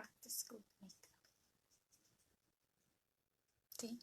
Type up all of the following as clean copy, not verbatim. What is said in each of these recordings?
practice ko makeup. Okay?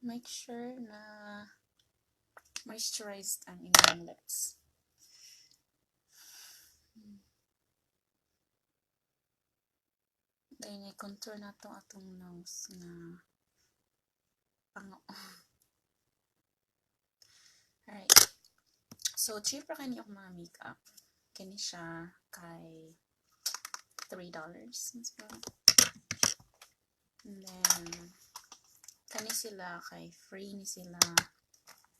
Make sure na moisturized ang inyong lips. Dahil i-contour na to atong nose na pango. Alright. So, cheap ra kani akong mga makeup. Kani siya kay $3. And then, kani sila kay free ni sila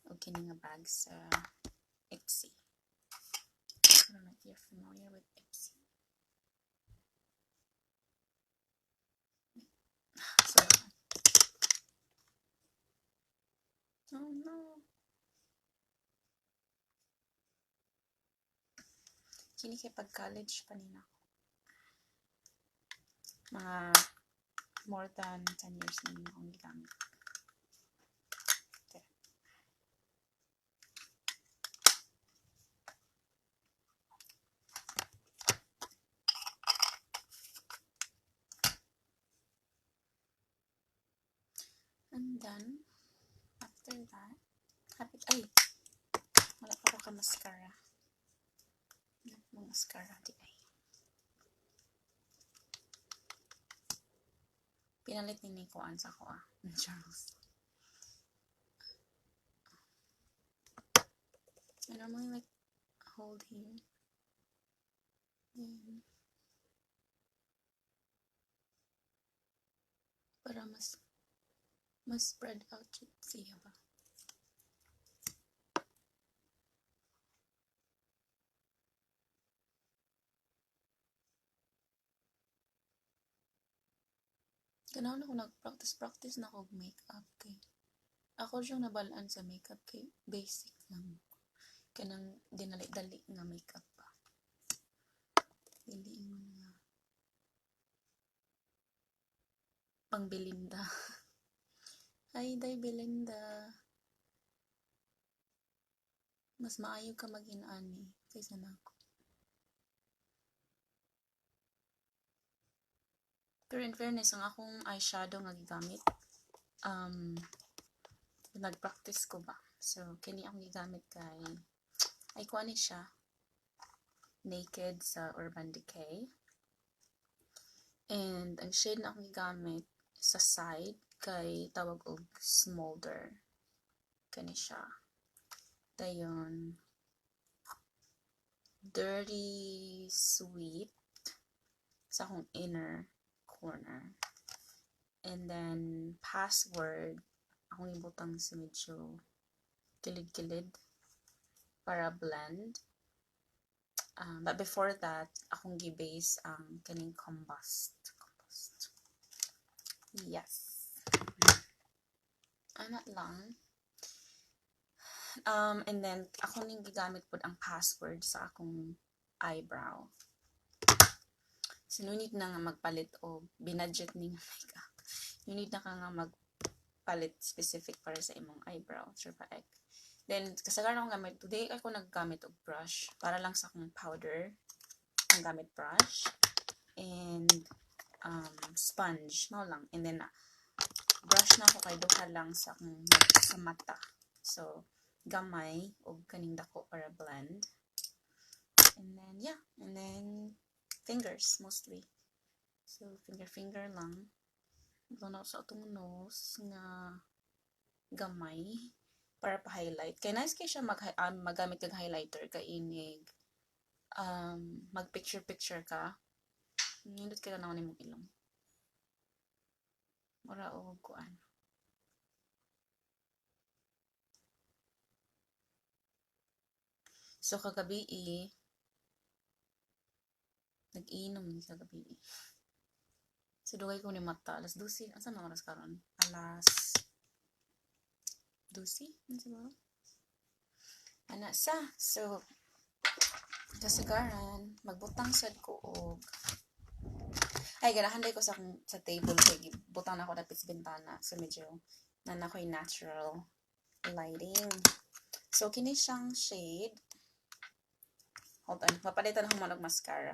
o kini nga bag sa Ipsy. I don't know if you're familiar with Ipsy. So, oh no. Kini kay pag-college pa nila. Mga more than 10 years na nila akong gigamit. Okay. And then, after that, wala pa ka mascara. Mga mascara di ay. Pinalit ni Kuan sa ko Charles. I normally like hold here. Then, para mas spread out siya ba? Ganaw na ko nag-practice na ako makeup kay. Ako siyang nabalaan sa makeup kay basic lang. Kanang dinali-dali nga makeup pa. Dili mo nga pang Belinda. Ay, day Belinda. Mas maayo ka mag-inani kaysa nako. Pero in fairness, ang akong eyeshadow nga gigamit, nag-practice ko ba? So, kini akong gigamit kay, ay kuha ni siya, Naked sa Urban Decay. And, ang shade na akong gigamit sa side, kay tawag og Smolder. Kani siya. Dayon, Dirty Sweet sa akong inner corner. And then, Password, akong ibutang sa medyo kilid-kilid para blend. But before that, akong gi-base ang kaning Combust. Yes. Not lang. And then, ako ning gigamit po ang Password sa akong eyebrow. So, no need na nga magpalit o binudget ning makeup. You need na ka nga magpalit specific para sa imong eyebrow. Sure pa ek. Then, kasagaran akong gamit. Today, ako naggamit og brush. Para lang sa akong powder. Ang gamit brush. And, sponge. Mao lang. And then, brush na ako kay duha lang sa mata. So, gamay o kaning dako para blend. And then, yeah. And then, fingers, mostly. So, finger lang. Ito na sa atong nose nga gamay para pa-highlight. Kaya nice kayo siya magamit kag highlighter kay inig mag-picture ka. Nindot ka na ni mong ilong. Mura o kuan. So, kagabi nag-inom ni kagabi. So, dugay ko ni mata. Alas 12. Asa na oras karon? Alas 12? Ano siguro? Ana sa. So, kasagaran, magbutang sad ko og ay, ganahanday ko sa table kay butang na ako dapit sa bintana. So, medyo nanakoy natural lighting. So, kini siyang shade. Hold on. Mapalitan akong manog mascara.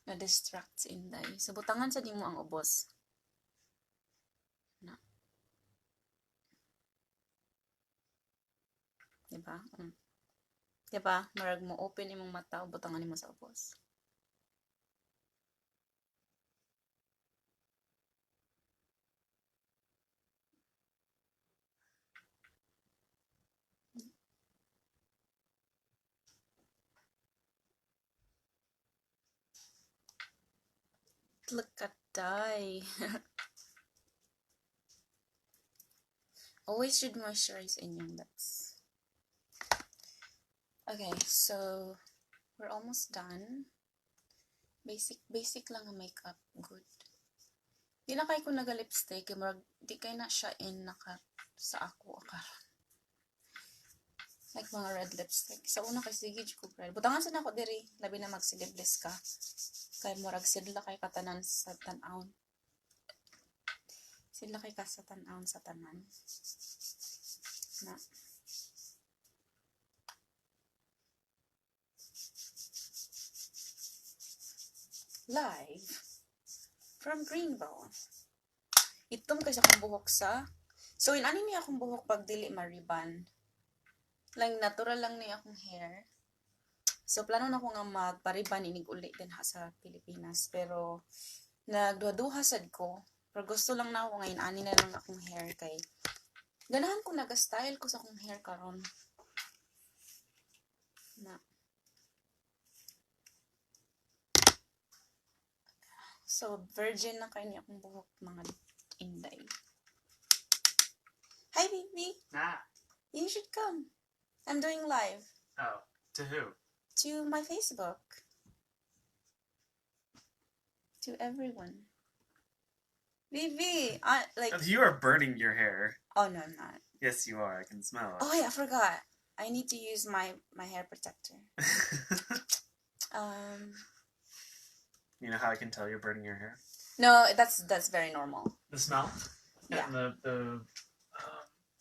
Na-distract si Inday. So, butangan sa di mo ang ubos. Na. Diba? Diba? Marag mo open imong mata o butangan mo sa ubos. Look at that. Always should moisturize in your lips. Okay, so we're almost done. Basic lang ang makeup. Good. Di na kayo kung naga-lipstick, di kayo na siya sa ako akaron. Like mga red lipstick. Sa una kay sige ko red. Butangan sa nako diri, labi na magsilibless ka. Kay murag sidla kay katanan sa tan-aw. Sidla kay ka sa tan-aw sa tanan. Na. Live from Greenville. Itom kay sa akong buhok sa. So in ani niya akong buhok pag dili ma-ribbon. Lang natural lang niya akong hair. So plano na ko nga magpariban inig uli din ha sa Pilipinas, pero nagduha-duha sad ko. Pero gusto lang na ako ngayon ani na lang akong hair kay ganahan ko naga-style ko sa akong hair karon. Na. So virgin na kay ni akong buhok mga Inday. Hi baby. Nah. You should come. I'm doing live. Oh, to who? To my Facebook. To everyone. Baby, You are burning your hair. Oh no, I'm not. Yes, you are. I can smell it. Oh yeah, I forgot. I need to use my hair protector. You know how I can tell you're burning your hair? No, that's very normal. The smell? Yeah. And the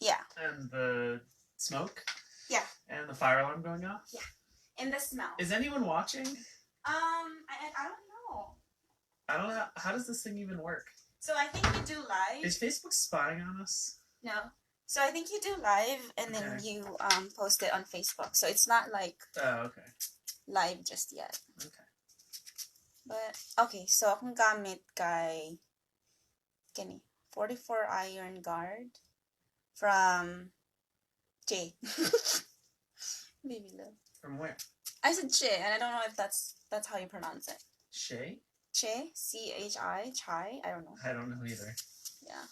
yeah. And the smoke? Yeah. And the fire alarm going off? Yeah. And the smell. Is anyone watching? I don't know. I don't know. How does this thing even work? So I think you do live. Is Facebook spying on us? No. So I think you do live and then you post it on Facebook. So it's not like okay. Live just yet. Okay. But okay, so akong gamit kay kani 44 iron guard from Che. Baby love. From where? I said Che, and I don't know if that's how you pronounce it. Shay? Che, C-H-I, Chai. I don't know. I don't know either. Yeah.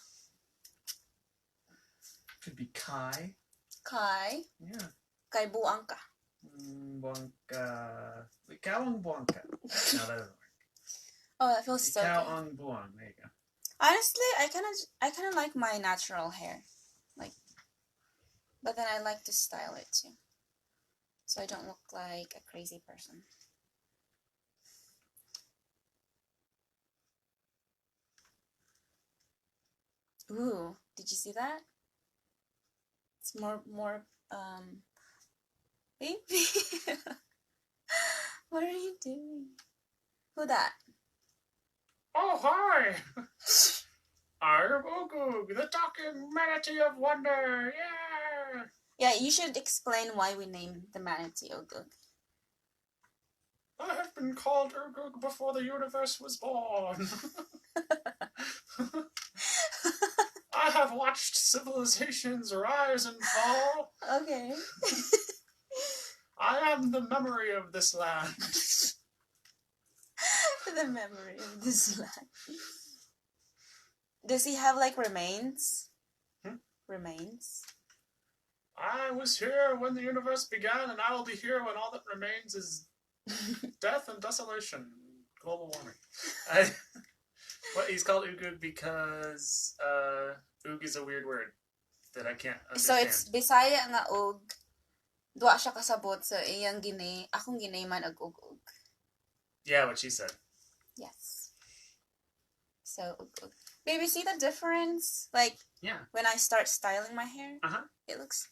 Could be Kai. Kai. Yeah. Kay buang ka. Buangka. Ikaw ang buangka. No, that doesn't work. Oh, that feels so Ikaw good. ang buang. There you go. Honestly, I kind of like my natural hair, but then I like to style it too, so I don't look like a crazy person. Ooh, did you see that? It's more baby. What are you doing? Who that? Oh, hi! I'm Ugug, the talking manatee of wonder! Yeah! Yeah, you should explain why we named the manatee Ugug. I have been called Ugug before the universe was born. I have watched civilizations rise and fall. Okay. I am the memory of this land. The memory of this land. Does he have like remains? Remains? I was here when the universe began, and I will be here when all that remains is death and desolation. Global warming. He's called Ugug because Ug is a weird word that I can't So understand. it's Bisaya nga og duwa siya kasabot sa iyang akong ginayman og ug. Yeah, what she said. Yes. So ug. Baby, see the difference? Like Yeah. when I start styling my hair, it looks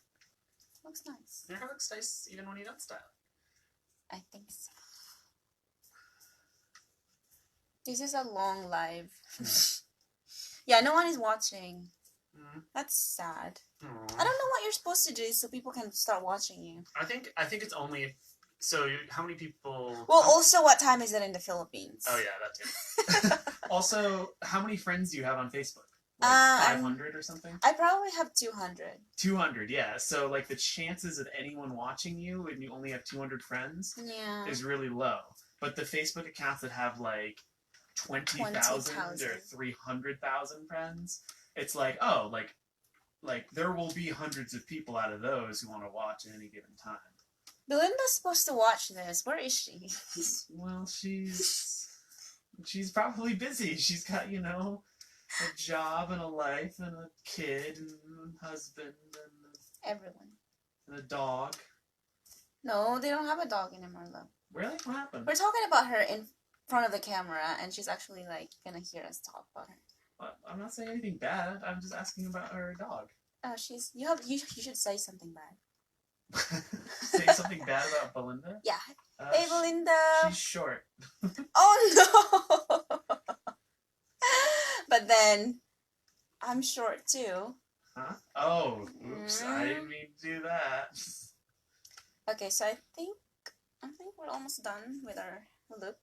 nice. Your hair looks nice even when you don't style. I think so. This is a long live. Yeah, no one is watching. That's sad. Aww. I don't know what you're supposed to do so people can start watching you. I think it's only. So how many people? Well, also, what time is it in the Philippines? Oh yeah, that too. Also, how many friends do you have on Facebook? Like 500 or something? I probably have 200. 200, yeah. So like the chances of anyone watching you when you only have 200 friends is really low. But the Facebook accounts that have like 20,000 or 300,000 friends, it's like, oh, like there will be hundreds of people out of those who want to watch at any given time. Belinda's supposed to watch this. Where is she? Well, she's probably busy. She's got, a job and a life and a kid and a husband and everyone. And a dog. No, they don't have a dog anymore, though. Really? What happened? We're talking about her in front of the camera, and she's actually like gonna hear us talk about her. Well, I'm not saying anything bad. I'm just asking about her dog. You should say something bad. Say something bad about Belinda? Yeah. Hey, Belinda. She's short. Oh no. But then, I'm short too. Huh? Oh, oops! I didn't mean to do that. Okay, so I think we're almost done with our look.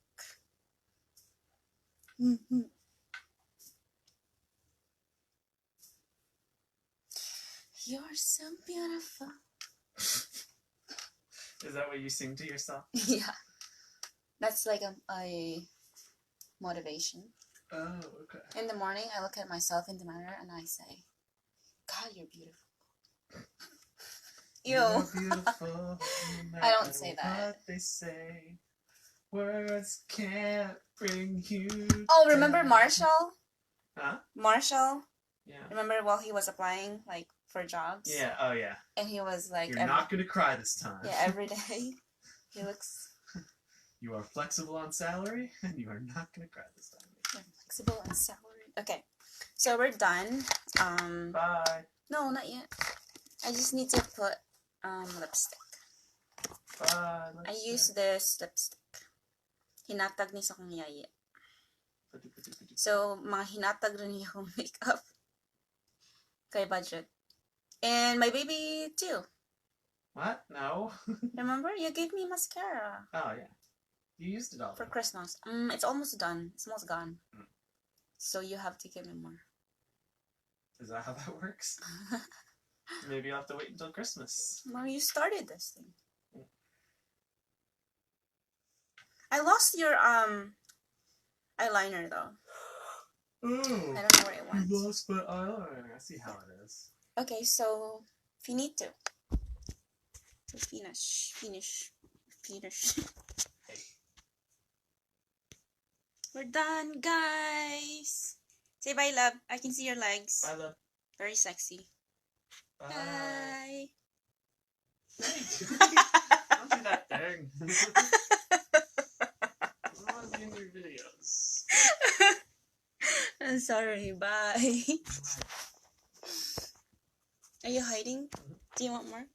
You're so beautiful. Is that what you sing to yourself? Yeah. That's like a motivation. Oh, okay. In the morning, I look at myself in the mirror and I say, God, you're beautiful. Ew. You're beautiful. No I don't say that. What they say, words can't bring you. Oh, remember Marshall? Huh? Marshall? Yeah. Remember while he was applying, like, for jobs? Yeah, oh yeah. And he was like... You're not gonna cry this time. Yeah, every day. He looks... You are flexible on salary, and you are not gonna cry this time. You're flexible on salary. Okay. So we're done. Bye. No, not yet. I just need to put lipstick. Bye. I use this lipstick. Hinatag ni sa kong yaya. So, mga hinatag rin niya akong makeup. Kay budget. And my baby too. What? No. Remember? You gave me mascara. Oh, yeah. You used it all. For Christmas. It's almost done. It's almost gone. So you have to give me more. Is that how that works? Maybe I'll have to wait until Christmas. Well, you started this thing. I lost your eyeliner though. Oh, I don't know where it went. You lost my eyeliner. I see how it is. Okay, so finito. So finish. Hey. We're done, guys. Say bye, love. I can see your legs. Bye, love. Very sexy. Bye. Bye. Don't do that thing. I want to be in your videos. I'm sorry. Bye. Are you hiding? Do you want more?